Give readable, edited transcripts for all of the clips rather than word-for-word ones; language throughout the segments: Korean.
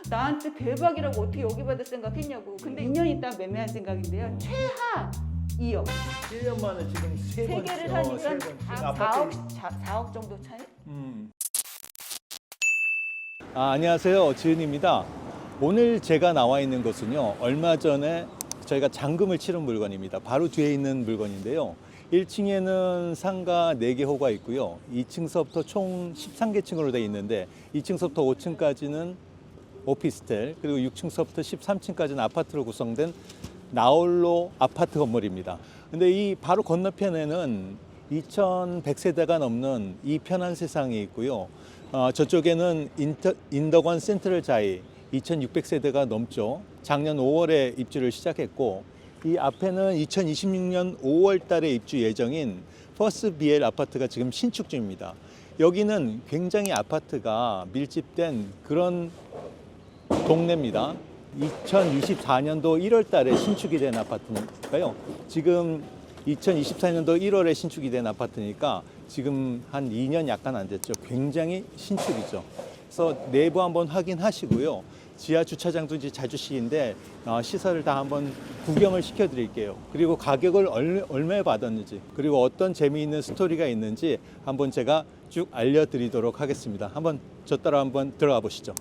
나한테 대박이라고 어떻게 여기 받을 생각했냐고. 근데 2년 있다 매매한 생각인데요. 최하 2억. 1년 만에 지금 세 세 개를 사니까 다 4억, 아파트. 4억 정도 차이? 안녕하세요. 지은입니다. 오늘 제가 나와 있는 곳은요. 얼마 전에 저희가 잔금을 치른 물건입니다. 바로 뒤에 있는 물건인데요. 1층에는 상가 4개 호가 있고요. 2층서부터 총 13개층으로 되어 있는데 2층서부터 5층까지는 오피스텔, 그리고 6층서부터 13층까지는 아파트로 구성된 나홀로 아파트 건물입니다. 근데 이 바로 건너편에는 2100세대가 넘는 이 편한 세상이 있고요. 저쪽에는 인덕원 센트럴 자이 2600세대가 넘죠. 작년 5월에 입주를 시작했고, 이 앞에는 2026년 5월 달에 입주 예정인 퍼스트 BL 아파트가 지금 신축 중입니다. 여기는 굉장히 아파트가 밀집된 그런 동네입니다. 2024년도 1월 달에 신축이 된 아파트니까요. 지금 2024년도 1월에 신축이 된 아파트니까 지금 한 2년 약간 안 됐죠. 굉장히 신축이죠. 그래서 내부 한번 확인하시고요. 지하 주차장도 이제 자주 시인데 시설을 다 한번 구경을 시켜드릴게요. 그리고 가격을 얼마에 받았는지, 그리고 어떤 재미있는 스토리가 있는지 한번 제가 쭉 알려드리도록 하겠습니다. 한번 저 따라 한번 들어가 보시죠.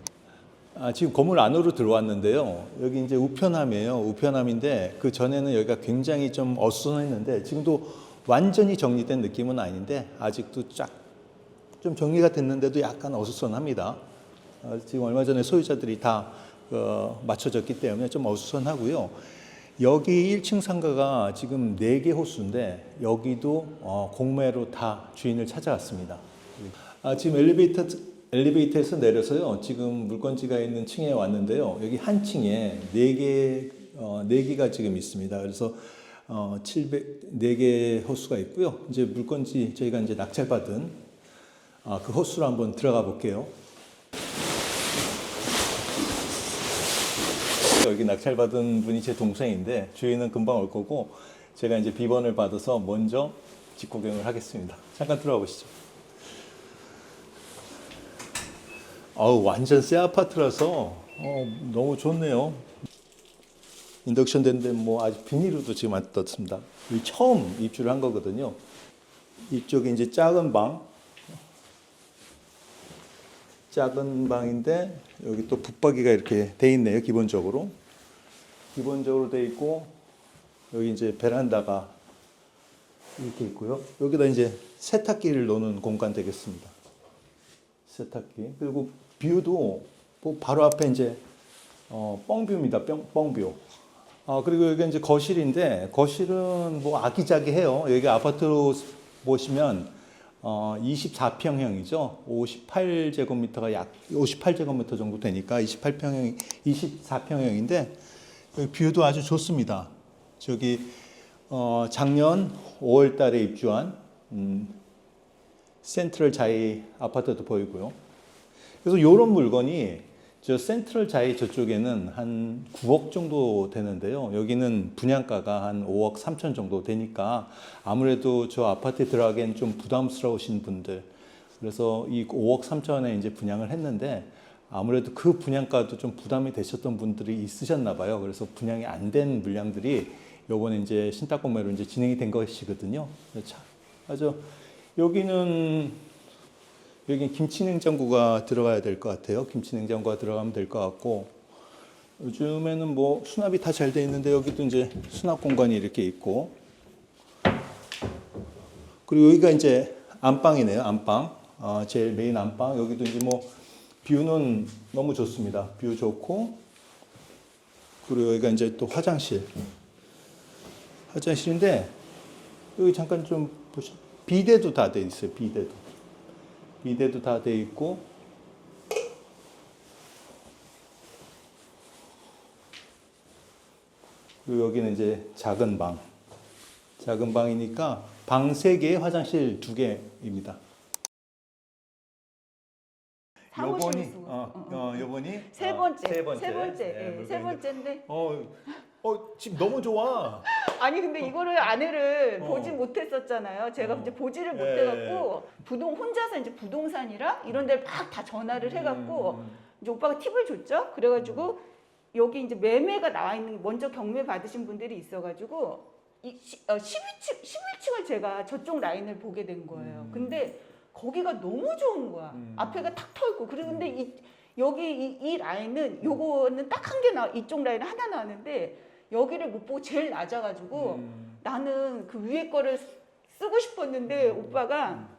지금 건물 안으로 들어왔는데요. 여기 이제 우편함이에요. 우편함인데 그 전에는 여기가 굉장히 좀 어수선했는데 지금도 완전히 정리된 느낌은 아닌데 아직도 쫙 좀 정리가 됐는데도 약간 어수선합니다. 지금 얼마 전에 소유자들이 다 맞춰졌기 때문에 좀 어수선하고요. 여기 1층 상가가 지금 4개 호수인데 여기도 공매로 다 주인을 찾아왔습니다. 지금 엘리베이터에서 내려서요. 지금 물건지가 있는 층에 왔는데요. 여기 한 층에 4개가 지금 있습니다. 그래서 4개 호수가 있고요. 이제 물건지 저희가 이제 낙찰받은 그 호수로 한번 들어가 볼게요. 여기 낙찰받은 분이 제 동생인데 주인은 금방 올 거고 제가 이제 비번을 받아서 먼저 직구경을 하겠습니다. 잠깐 들어가 보시죠. 완전 새 아파트라서 너무 좋네요. 인덕션 된데 뭐 아직 비닐로도 지금 안 떴습니다. 처음 입주를 한 거거든요. 이쪽에 이제 작은 방인데 여기 또 붙박이가 이렇게 돼 있네요. 기본적으로 돼 있고 여기 이제 베란다가 이렇게 있고요. 여기다 이제 세탁기를 놓는 공간 되겠습니다. 세탁기. 그리고 뷰도 바로 앞에 이제 뻥뷰입니다. 뻥뷰. 그리고 여기 이제 거실인데 거실은 뭐 아기자기해요. 여기 아파트로 보시면 24평형이죠. 58제곱미터가 약 58제곱미터 정도 되니까 24평형인데 여기 뷰도 아주 좋습니다. 저기 작년 5월 달에 입주한 센트럴 자이 아파트도 보이고요. 그래서 이런 물건이 저 센트럴 자이 저쪽에는 한 9억 정도 되는데요. 여기는 분양가가 한 5억 3천 정도 되니까 아무래도 저 아파트에 들어가기엔 좀 부담스러우신 분들, 그래서 이 5억 3천에 이제 분양을 했는데 아무래도 그 분양가도 좀 부담이 되셨던 분들이 있으셨나 봐요. 그래서 분양이 안 된 물량들이 요번에 이제 신탁 공매로 이제 진행이 된 것이거든요. 아주 여기 김치냉장고가 들어가야 될 것 같아요. 김치냉장고가 들어가면 될 것 같고, 요즘에는 뭐 수납이 다 잘 돼 있는데 여기도 이제 수납 공간이 이렇게 있고, 그리고 여기가 이제 안방이네요. 안방. 제일 메인 안방. 여기도 이제 뭐 뷰는 너무 좋습니다. 뷰 좋고, 그리고 여기가 이제 또 화장실인데 여기 잠깐 좀 보시죠. 비데도 다 돼 있어요. 비데도 다 돼 있고, 그리고 여기는 이제 작은 방이니까 방 3개, 화장실 2개입니다. 요번이 세 번째. 네, 세 번째인데. 집 너무 좋아. 아니 근데 이거를 아내를 어. 보지 못했었잖아요. 제가 이제 보지를 예. 못해갖고 혼자서 이제 부동산이랑 이런 데를 막 다 전화를 해갖고 이제 오빠가 팁을 줬죠. 그래가지고 여기 이제 매매가 나와 있는 먼저 경매 받으신 분들이 있어가지고 11층을 제가 저쪽 라인을 보게 된 거예요. 근데 거기가 너무 좋은 거야. 앞에가 탁 털고 그리고 근데 여기 이 라인은 요거는 딱 한 개 나 이쪽 라인은 하나 나왔는데 여기를 못 보고 제일 낮아가지고 나는 그 위에 거를 쓰고 싶었는데 오빠가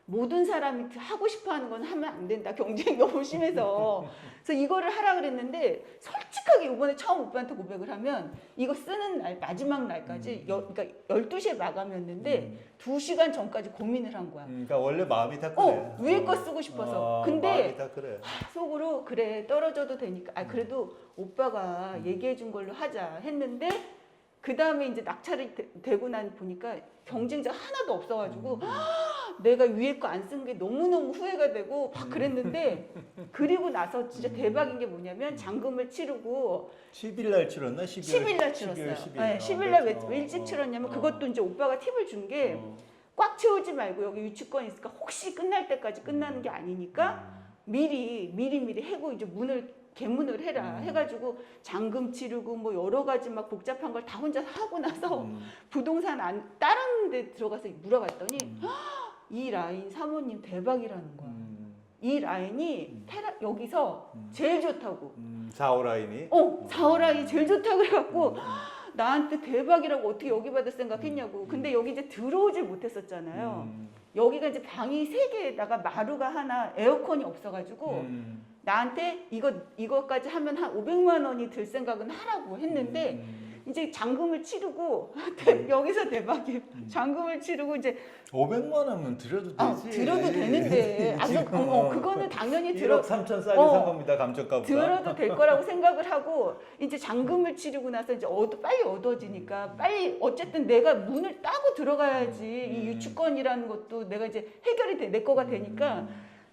모든 사람이 하고 싶어하는 건 하면 안 된다. 경쟁이 너무 심해서. 그래서 이거를 하라 그랬는데 솔직하게 이번에 처음 오빠한테 고백을 하면 이거 쓰는 날 마지막 날까지 그러니까 12시에 마감이었는데 2시간 전까지 고민을 한 거야. 그러니까 원래 마음이 다 그래. 위에 거 쓰고 싶어서. 근데 마음이 다 그래. 속으로 그래 떨어져도 되니까 그래도 오빠가 얘기해 준 걸로 하자 했는데 그 다음에 이제 낙찰이 되고 난 보니까 경쟁자가 하나도 없어가지고 내가 위에 거 안 쓴 게 너무너무 후회가 되고 막 그랬는데 그리고 나서 진짜 대박인 게 뭐냐면 잔금을 치르고 10일 날 치렀나? 10일 날 치렀어요. 10일 날 왜 일찍 치렀냐면 그것도 이제 오빠가 팁을 준 게 꽉 채우지 말고 여기 유치권 있으니까 혹시 끝날 때까지 끝나는 게 아니니까 미리 해고 이제 개문을 해라 해가지고 잔금 치르고 뭐 여러 가지 막 복잡한 걸 다 혼자 하고 나서 부동산 다른 데 들어가서 물어봤더니 이 라인 사모님 대박이라는 거야. 이 라인이 여기서 제일 좋다고. 4호 라인이? 4호 라인이 제일 좋다고 그래갖고 나한테 대박이라고 어떻게 여기 받을 생각했냐고. 근데 여기 이제 들어오질 못했었잖아요. 여기가 이제 방이 3개에다가 마루가 하나 에어컨이 없어가지고 나한테 이거까지 하면 한 500만 원이 들 생각은 하라고 했는데 이제 잔금을 치르고 여기서 대박이에요. 잔금을 치르고 이제 500만 원은 들여도 되지. 들어도 되는데 그거는 당연히 1억 3천 싸게 산 겁니다. 감정가보다. 들어도 될 거라고 생각을 하고 이제 잔금을 치르고 나서 이제 빨리 어두워지니까 빨리 어쨌든 내가 문을 따고 들어가야지 이 유치권이라는 것도 내가 이제 해결이 내 거가 되니까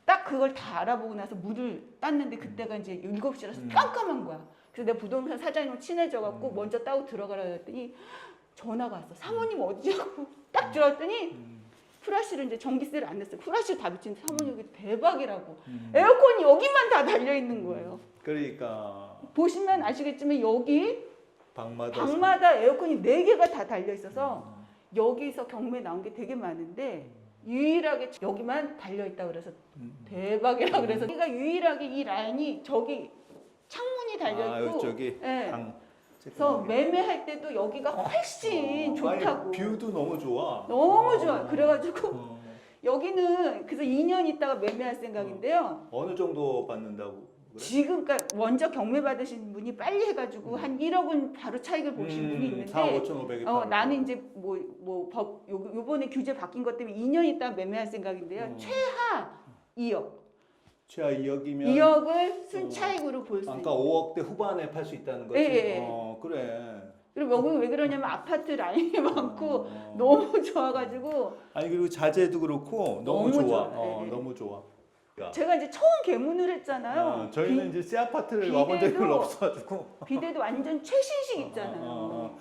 딱 그걸 다 알아보고 나서 문을 땄는데 그때가 이제 7시라서 깜깜한 거야. 그래서 내가 부동산 사장님을 친해져갖고 먼저 따고 들어가라 했더니 전화가 왔어. 사모님 어디냐고 딱 들어왔더니 프라시를 이제 전기세를 안 냈어요. 프라시를 다 비치는데 사모님 여기 대박이라고. 에어컨이 여기만 다 달려있는 거예요. 그러니까 보시면 아시겠지만 여기 방마다 방마다 에어컨이 4개가 다 달려있어서 여기서 경매 나온 게 되게 많은데 유일하게 여기만 달려있다 그래서 대박이라 그래서 여기가 유일하게 이 라인이 저기 창문이 달려있고 이쪽이 네. 방 그래서 매매할 때도 여기가 훨씬 좋다고. 아니, 뷰도 너무 좋아. 너무 좋아. 그래가지고 여기는 그래서 2년 있다가 매매할 생각인데요. 어느 정도 받는다고 그래? 지금 그러니까 먼저 경매 받으신 분이 빨리 해가지고 한 1억은 바로 차익을 보신 분이 있는데 4, 5,500이 나는 이제 요번에 규제 바뀐 것 때문에 2년 있다가 매매할 생각인데요. 최하 2억. 최하 2억이면 2억을 순차익으로 볼 수 있어요. 아까 5억대 후반에 팔 수 있다는 거지. 예. 그래. 그리고 여기는 왜 그러냐면 아파트 라인이 많고 너무 좋아가지고 아니 그리고 자재도 그렇고 너무 좋아. 예. 너무 좋아. 제가 이제 처음 개문을 했잖아요. 저희는 이제 새 아파트를 와본 적이 별로 없어가지고. 비대도 완전 최신식 있잖아요.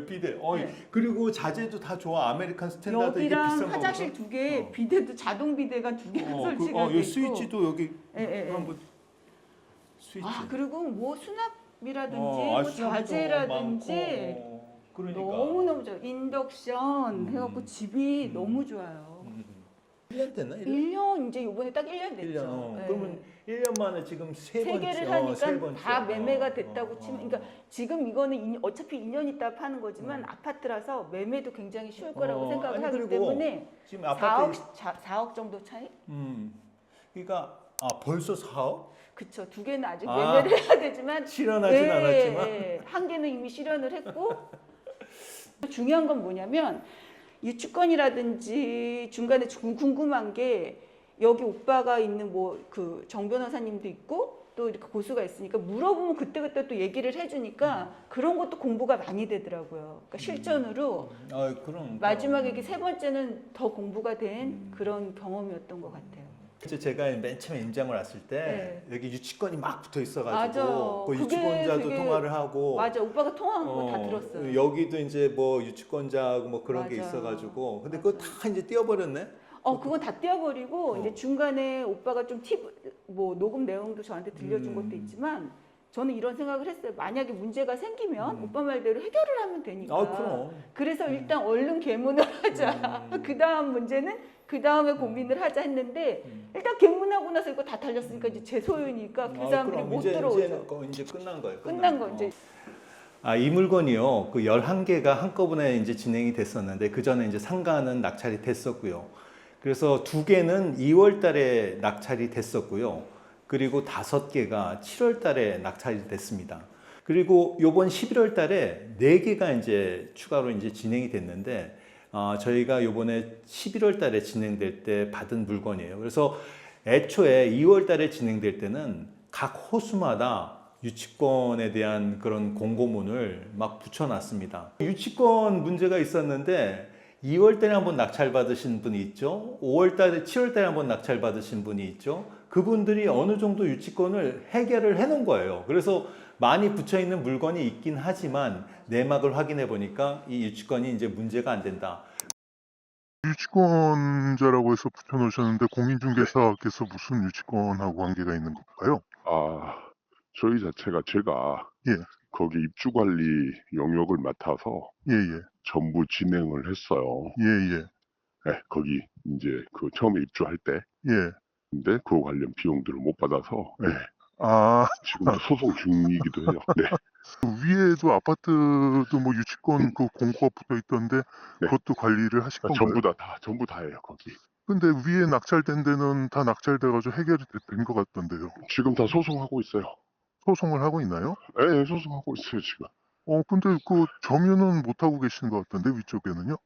비대. 네. 그리고 자재도 다 좋아. 아메리칸 스탠다드 이게 여기랑 비싼 화장실 거거든. 2개, 비대도 자동 비대가 2개가 설치가 돼 있고. 이 스위치도 여기 예. 한번 스위치. 그리고 뭐 수납이라든지 뭐 자재라든지 그러니까. 너무너무 좋아요. 인덕션 해갖고 집이 너무 좋아요. 1년 됐나? 1년 이제 요번에 딱 1년 됐죠. 1년. 네. 그러면 1년 만에 지금 세 개를 하니까 다 매매가 됐다고 치면 그러니까 지금 이거는 어차피 2년 있다 파는 거지만 아파트라서 매매도 굉장히 쉬울 거라고 생각을 하기 때문에 지금 아파트 4억 정도 차이? 그러니까 벌써 4억? 그쵸. 2개는 아직 매매를 해야 되지만 실현하진 않았지만 한 개는 이미 실현을 했고 중요한 건 뭐냐면 유치권이라든지 중간에 궁금한 게 여기 오빠가 있는 뭐 그 정 변호사님도 있고 또 이렇게 고수가 있으니까 물어보면 그때그때 또 얘기를 해주니까 그런 것도 공부가 많이 되더라고요. 그러니까 실전으로 그럼 마지막에 이게 3번째는 더 공부가 된 그런 경험이었던 것 같아요. 제가 맨 처음에 임장을 왔을 때 여기 유치권이 막 붙어 있어가지고 맞아요. 그 유치권자도 통화를 하고 맞아. 오빠가 통화한 거 다 들었어요. 여기도 이제 뭐 유치권자하고 뭐 그런 게 맞아. 있어가지고 근데 그거 다 이제 띄워버렸네. 그건 다 떼어버리고 이제 중간에 오빠가 좀 뭐 녹음 내용도 저한테 들려준 것도 있지만 저는 이런 생각을 했어요. 만약에 문제가 생기면 오빠 말대로 해결을 하면 되니까. 그럼. 그래서 일단 얼른 개문을 하자. 그 다음 문제는 그 다음에 고민을 하자 했는데 일단 개문하고 나서 이거 다 달렸으니까 이제 제 소유니까 그 사람들이 못 들어오죠. 이제 끝난 거예요. 끝난 거 이제. 이 물건이요. 그 11개가 한꺼번에 이제 진행이 됐었는데 그 전에 이제 상가는 낙찰이 됐었고요. 그래서 2개는 2월 달에 낙찰이 됐었고요. 그리고 5개가 7월 달에 낙찰이 됐습니다. 그리고 요번 11월 달에 4개가 이제 추가로 이제 진행이 됐는데 저희가 요번에 11월 달에 진행될 때 받은 물건이에요. 그래서 애초에 2월 달에 진행될 때는 각 호수마다 유치권에 대한 그런 공고문을 막 붙여놨습니다. 유치권 문제가 있었는데 2월 달에 한번 낙찰 받으신 분이 있죠. 5월 달에, 7월 달에 한번 낙찰 받으신 분이 있죠. 그분들이 어느 정도 유치권을 해결을 해놓은 거예요. 그래서 많이 붙여 있는 물건이 있긴 하지만 내막을 확인해 보니까 이 유치권이 이제 문제가 안 된다. 유치권자라고 해서 붙여놓으셨는데 공인중개사께서 무슨 유치권하고 관계가 있는 건가요? 저희 자체가 제가 예. 거기 입주관리 영역을 맡아서 예예. 전부 진행을 했어요. 예예. 네, 거기 이제 그 처음에 입주할 때. 예. 근데 그 관련 비용들을 못 받아서 네, 지금도 소송 중이기도 해요. 네. 그 위에도 아파트도 뭐 유치권 그 공고가 붙어 있던데 네. 그것도 관리를 하실 건가요? 전부 다예요, 거기. 근데 위에 낙찰된 데는 다 낙찰돼가지고 해결이 된 것 같던데요. 지금 다 소송하고 있어요. 소송을 하고 있나요? 네, 소송하고 있어요, 지금. 근데 그 점유는 못 하고 계신 것 같던데 위쪽에는요?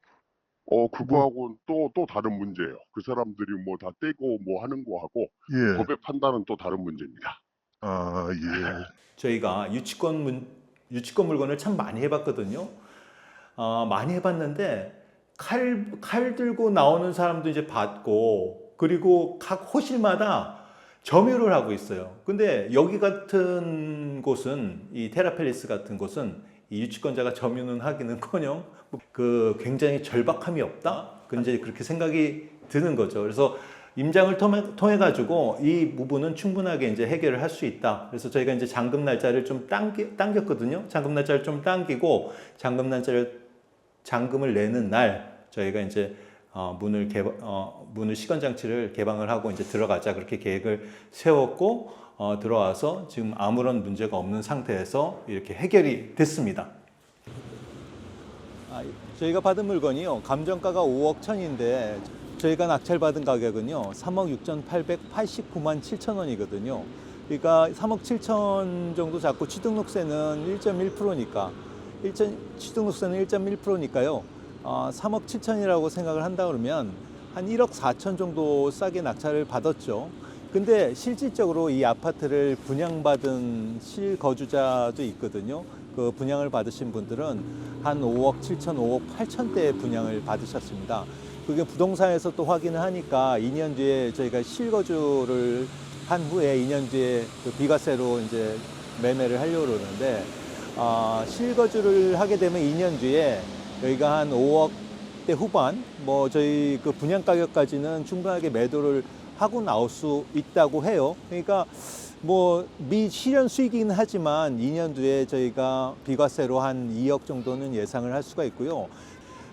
그거하고는 또 다른 문제예요. 그 사람들이 뭐 다 떼고 뭐 하는 거하고 예. 법의 판단은 또 다른 문제입니다. 예. 저희가 유치권 물건을 참 많이 해봤거든요. 많이 해봤는데 칼 들고 나오는 사람도 이제 봤고 그리고 각 호실마다 점유를 하고 있어요. 근데 여기 같은 곳은 이 테라펠리스 같은 곳은 이 유치권자가 점유는 하기는커녕 그 굉장히 절박함이 없다. 이제 그렇게 생각이 드는 거죠. 그래서 임장을 통해 가지고 이 부분은 충분하게 이제 해결을 할 수 있다. 그래서 저희가 이제 잔금 날짜를 좀 당겼거든요. 잔금 날짜를 좀 당기고 잔금을 내는 날 저희가 이제 문을 시건 장치를 개방을 하고 이제 들어가자 그렇게 계획을 세웠고 들어와서 지금 아무런 문제가 없는 상태에서 이렇게 해결이 됐습니다. 저희가 받은 물건이요. 감정가가 5억 1천인데 저희가 낙찰받은 가격은요. 3억 6,889만 7천 원이거든요. 그러니까 3억 7천 정도 잡고 취등록세는 1.1%니까 취등록세는 1.1%니까요. 3억 7천이라고 생각을 한다 그러면 한 1억 4천 정도 싸게 낙찰을 받았죠. 근데 실질적으로 이 아파트를 분양받은 실거주자도 있거든요. 그 분양을 받으신 분들은 한 5억 7천, 5억 8천대 분양을 받으셨습니다. 그게 부동산에서 또 확인을 하니까 2년 뒤에 저희가 실거주를 한 후에 2년 뒤에 그 비과세로 이제 매매를 하려고 그러는데 실거주를 하게 되면 2년 뒤에 여기가 한 5억대 후반 뭐 저희 그 분양 가격까지는 충분하게 매도를 하고 나올 수 있다고 해요. 그러니까 뭐 미실현 수익이긴 하지만 2년 뒤에 저희가 비과세로 한 2억 정도는 예상을 할 수가 있고요.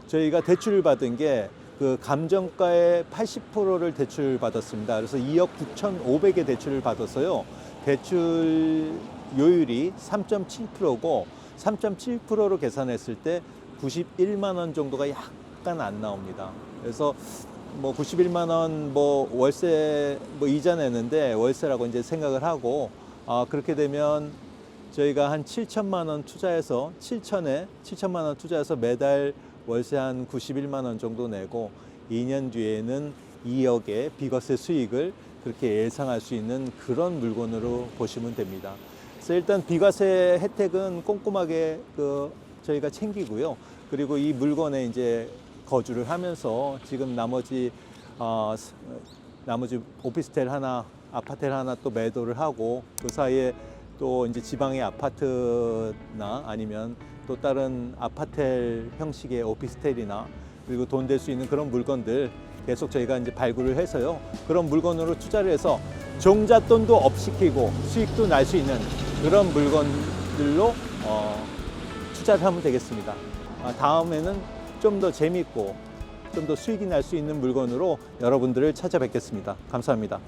저희가 대출을 받은 게 그 감정가의 80%를 대출 받았습니다. 그래서 2억 9,500의 대출을 받았어요. 대출 요율이 3.7%고 3.7%로 계산했을 때 91만 원 정도가 약간 안 나옵니다. 그래서 뭐 91만 원 뭐 월세 뭐 이자 내는데 월세라고 이제 생각을 하고 그렇게 되면 저희가 한 7천만 원 투자해서 7천만 원 투자해서 매달 월세 한 91만 원 정도 내고 2년 뒤에는 2억의 비과세 수익을 그렇게 예상할 수 있는 그런 물건으로 보시면 됩니다. 그래서 일단 비과세 혜택은 꼼꼼하게 저희가 챙기고요. 그리고 이 물건에 이제 거주를 하면서 지금 나머지 오피스텔 하나, 아파트를 하나 또 매도를 하고 그 사이에 또 이제 지방의 아파트나 아니면 또 다른 아파텔 형식의 오피스텔이나 그리고 돈 될 수 있는 그런 물건들 계속 저희가 이제 발굴을 해서요. 그런 물건으로 투자를 해서 종잣돈도 업시키고 수익도 날 수 있는 그런 물건들로 투자를 하면 되겠습니다. 다음에는 좀 더 재밌고 좀 더 수익이 날 수 있는 물건으로 여러분들을 찾아뵙겠습니다. 감사합니다.